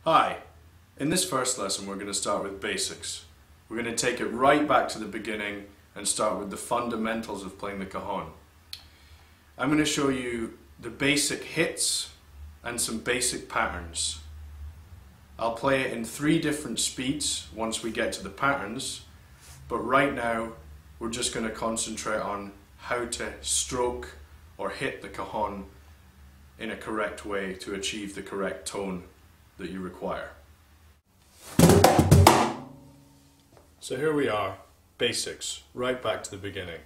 Hi, in this first lesson we're going to start with basics. We're going to take it right back to the beginning and start with the fundamentals of playing the cajon. I'm going to show you the basic hits and some basic patterns. I'll play it in 3 different speeds once we get to the patterns, but right now we're just going to concentrate on how to stroke or hit the cajon in a correct way to achieve the correct tone that you require. So here we are, basics, right back to the beginning.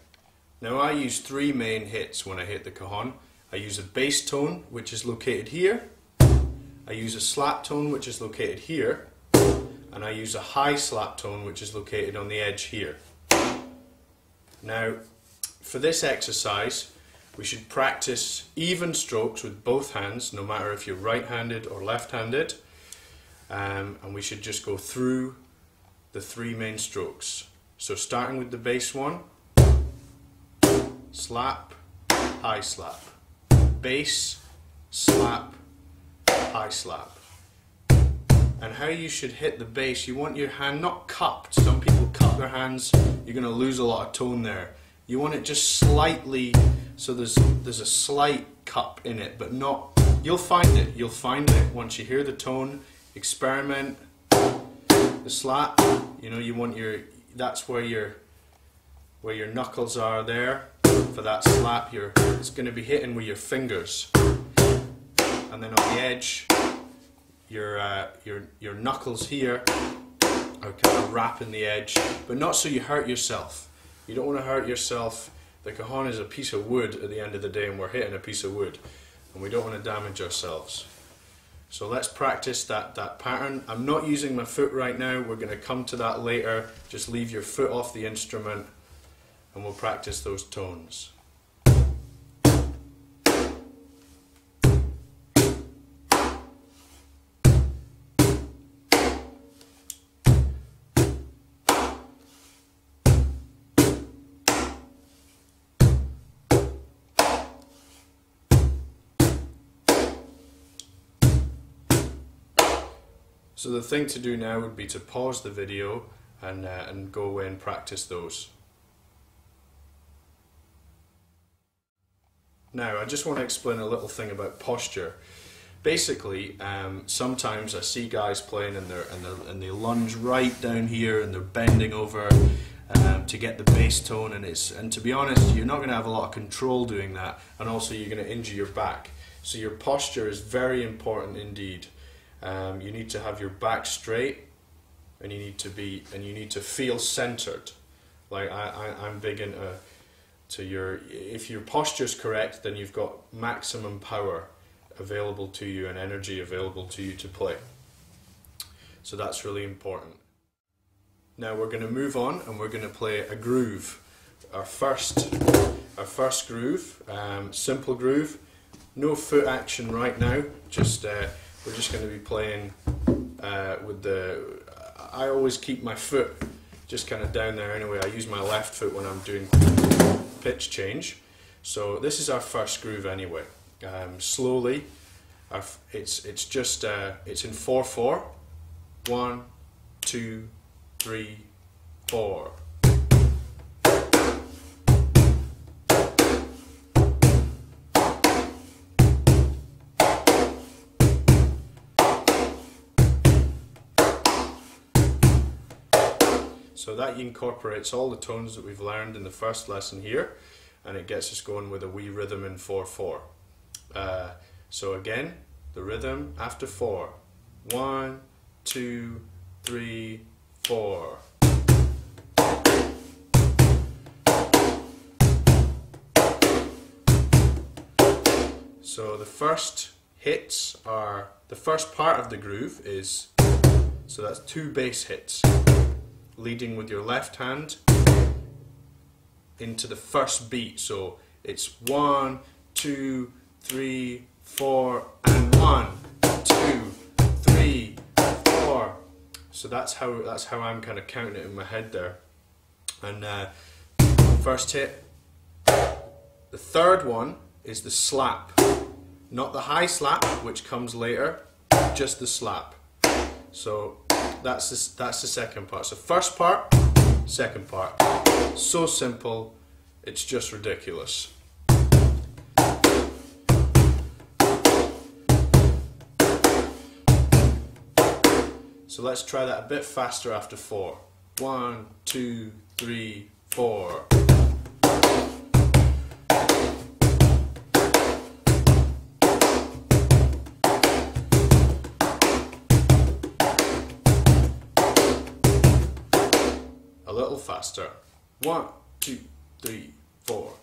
Now I use 3 main hits when I hit the cajon. I use a bass tone, which is located here. I use a slap tone, which is located here. And I use a high slap tone, which is located on the edge here. Now, for this exercise, we should practice even strokes with both hands, no matter if you're right-handed or left-handed. And we should just go through the 3 main strokes. So starting with the bass one, slap, high slap, bass, slap, high slap. And how you should hit the bass, you want your hand not cupped. Some people cup their hands, you're going to lose a lot of tone there. You want it just slightly, so there's a slight cup in it, but not, you'll find it once you hear the tone. Experiment. The slap, you know, you want that's where your knuckles are there. For that slap, it's going to be hitting with your fingers, and then on the edge, your knuckles here are kind of wrapping the edge, but not so you hurt yourself. You don't want to hurt yourself. The cajon is a piece of wood at the end of the day, and we're hitting a piece of wood, and we don't want to damage ourselves. So let's practice that pattern. I'm not using my foot right now, we're going to come to that later. Just leave your foot off the instrument and we'll practice those tones. So the thing to do now would be to pause the video and go away and practice those. Now I just want to explain a little thing about posture. Basically, sometimes I see guys playing and they lunge right down here and they're bending over to get the bass tone, and to be honest, you're not going to have a lot of control doing that, and also you're going to injure your back. So your posture is very important indeed. You need to have your back straight, and you need to feel centered. Like I'm big into if your posture's correct, then you've got maximum power available to you and energy available to you to play. So that's really important. Now we're going to move on and we're going to play a groove. Our first groove, simple groove, no foot action right now. We're just going to be playing with I always keep my foot just kind of down there anyway. I use my left foot when I'm doing pitch change. So this is our first groove anyway. Slowly, it's in 4/4. 1, 2, 3, 4. So that incorporates all the tones that we've learned in the first lesson here, and it gets us going with a wee rhythm in 4/4. So again, the rhythm after 4. 1, 2, 3, 4. So the first hits are, the first part of the groove is, so that's 2 bass hits. Leading with your left hand into the first beat. So it's 1, 2, 3, 4, and 1, 2, 3, 4. So that's how I'm kind of counting it in my head there. And first hit. The third one is the slap, not the high slap, which comes later, just the slap. So that's the second part. So first part, second part. So simple, it's just ridiculous. So let's try that a bit faster after 4. 1, 2, 3, 4. A little faster. 1, 2, 3, 4.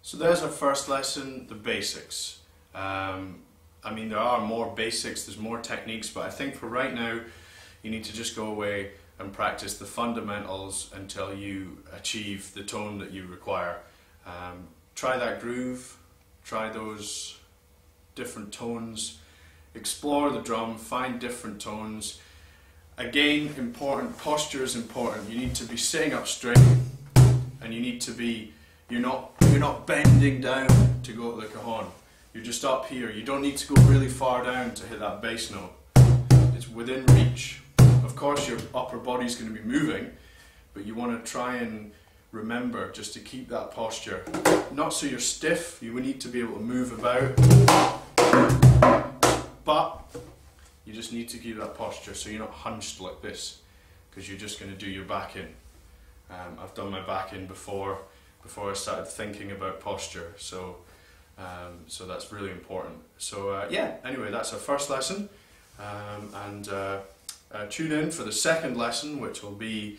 So there's our first lesson, the basics. I mean, there are more basics, there's more techniques, but I think for right now, you need to just go away and practice the fundamentals until you achieve the tone that you require. Try that groove, try those different tones, explore the drum, find different tones. Again, important, posture is important. You need to be sitting up straight, and you need to be, you're not bending down to go to the cajon. You're just up here. You don't need to go really far down to hit that bass note. It's within reach. Of course your upper body's going to be moving, but you want to try and remember just to keep that posture. Not so you're stiff, you need to be able to move about, but you just need to keep that posture so you're not hunched like this, because you're just going to do your back in. I've done my back in before I started thinking about posture, so that's really important. So yeah, anyway, that's our first lesson, and tune in for the second lesson, which will be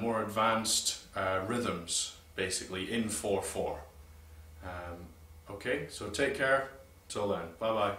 more advanced rhythms, basically in 4/4. Okay, so take care, till then, bye bye.